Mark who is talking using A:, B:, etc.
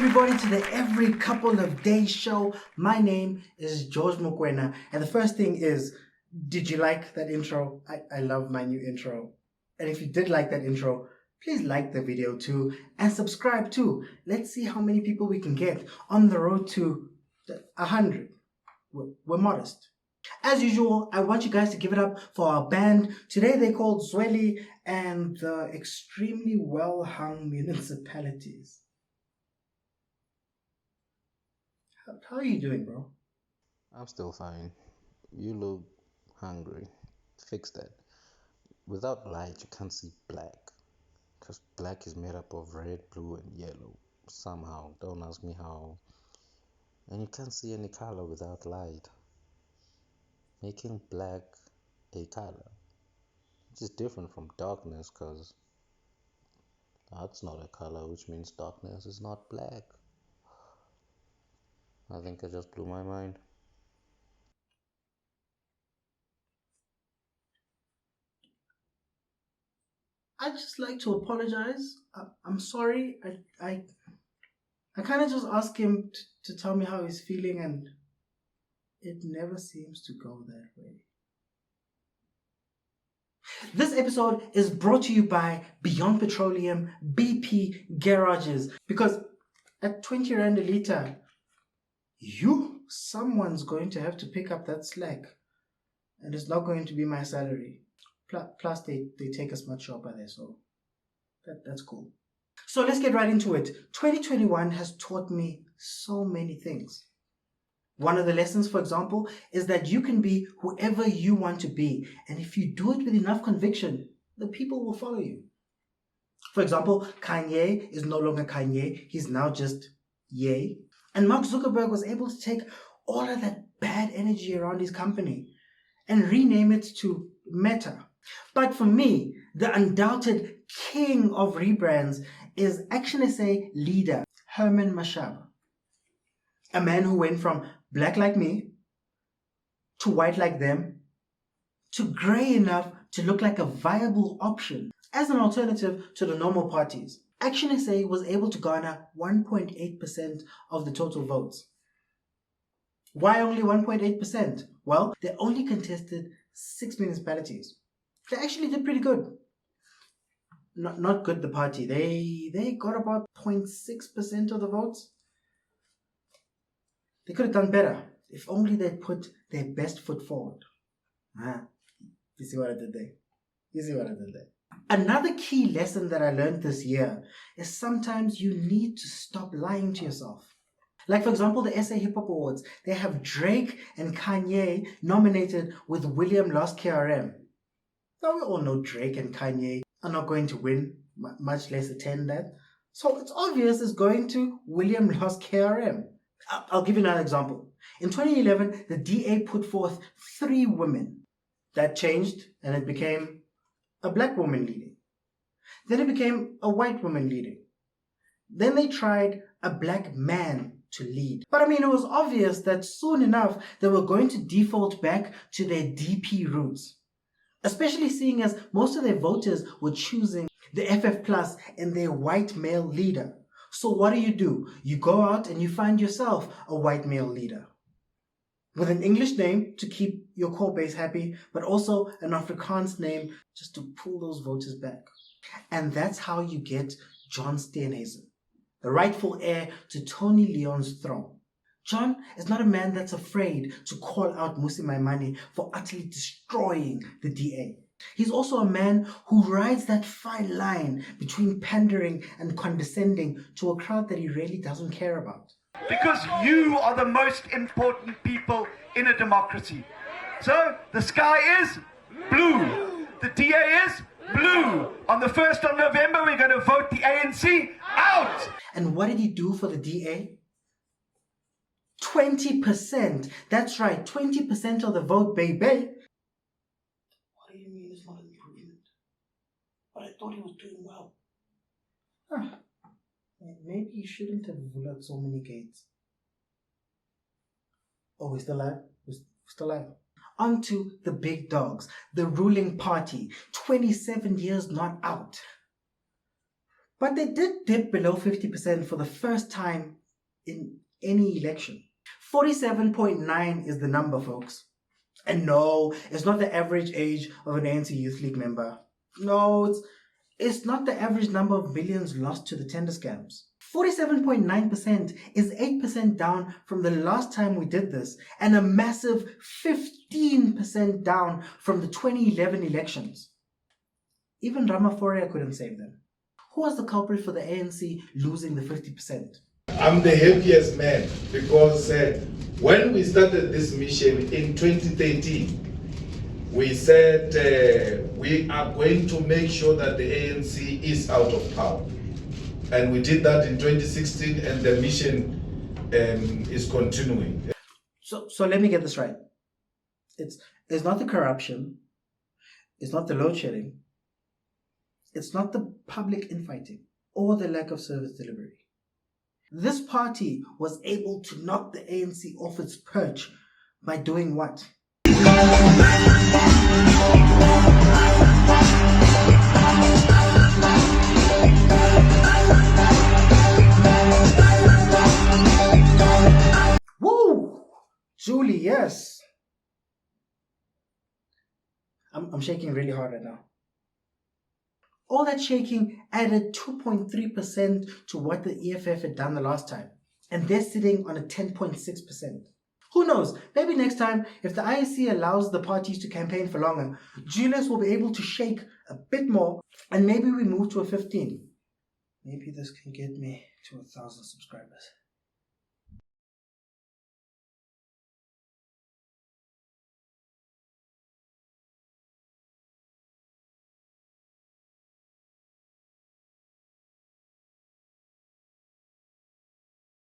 A: everybody to the Every Couple of Days show. My name is George Mokoena, and the first thing is, did you like that intro? I love my new intro. And if you did like that intro, please like the video too and subscribe too. Let's see how many people we can get on the road to 100. We're modest. As usual, I want you guys to give it up for our band. Today they called Zweli and the extremely well-hung municipalities. How are you doing, bro?
B: I'm still fine. You look hungry. Fix that. Without light, you can't see black. Because black is made up of red, blue, and yellow. Somehow. Don't ask me how. And you can't see any color without light. Making black a color. Which is different from darkness, because that's not a color, which means darkness is not black. I think I just blew my mind.
A: I'd just like to apologize. I'm sorry. I kind of just asked him to tell me how he's feeling, and it never seems to go that way. This episode is brought to you by Beyond Petroleum BP Garages, because at 20 Rand a litre, someone's going to have to pick up that slack, and it's not going to be my salary. Plus they take us much shorter there, so that's cool. So let's get right into it. 2021 has taught me so many things. One of the lessons, for example, is that you can be whoever you want to be, and if you do it with enough conviction, the people will follow you. For example, Kanye is no longer Kanye, he's now just Ye. And Mark Zuckerberg was able to take all of that bad energy around his company and rename it to Meta. But for me, the undoubted king of rebrands is Action SA leader Herman. A man who went from black like me, to white like them, to grey enough to look like a viable option as an alternative to the normal parties. Action SA was able to garner 1.8% of the total votes. Why only 1.8%? Well, they only contested 6 municipalities. They actually did pretty good. Not good, the party. They got about 0.6% of the votes. They could have done better if only they'd put their best foot forward. You see what I did there? Another key lesson that I learned this year is sometimes you need to stop lying to yourself. Like, for example, the SA Hip Hop Awards. They have Drake and Kanye nominated with William Lost KRM. Now we all know Drake and Kanye are not going to win, much less attend that. So it's obvious it's going to William Lost KRM. I'll give you another example. In 2011, the DA put forth 3 women. That changed, and it became a black woman leading. Then it became a white woman leading. Then they tried a black man to lead. But I mean, it was obvious that soon enough they were going to default back to their DP roots. Especially seeing as most of their voters were choosing the FF Plus and their white male leader. So what do? You go out and you find yourself a white male leader with an English name to keep your core base happy, but also an Afrikaans name just to pull those voters back. And that's how you get John Steenhuisen, the rightful heir to Tony Leon's throne. John is not a man that's afraid to call out Musi Maimane for utterly destroying the DA. He's also a man who rides that fine line between pandering and condescending to a crowd that he really doesn't care about.
C: Because you are the most important people in a democracy. So the sky is blue. The DA is blue. On the 1st of November, we're going to vote the ANC out.
A: And what did he do for the DA? 20%. That's right, 20% of the vote, baby. What do you mean it's not an improvement? But I thought he was doing well. Maybe he shouldn't have voted so many gates. Oh, we're still alive? We're still alive. On to the big dogs, the ruling party, 27 years not out. But they did dip below 50% for the first time in any election. 47.9 is the number, folks. And no, it's not the average age of an ANC Youth League member. No, it's not the average number of millions lost to the tender scams. 47.9% is 8% down from the last time we did this, and a massive 15% down from the 2011 elections. Even Ramaphosa couldn't save them. Who was the culprit for the ANC losing the 50%?
D: I'm the happiest man because when we started this mission in 2013, we said we are going to make sure that the ANC is out of power. And we did that in 2016, and the mission is continuing.
A: So let me get this right. It's not the corruption. It's not the load shedding. It's not the public infighting or the lack of service delivery. This party was able to knock the ANC off its perch by doing what? Woo! Julie, yes. I'm shaking really hard right now. All that shaking added 2.3% to what the EFF had done the last time. And they're sitting on a 10.6%. Who knows? Maybe next time, if the IEC allows the parties to campaign for longer, Julius will be able to shake a bit more, and maybe we move to a 15. Maybe this can get me to 1,000 subscribers.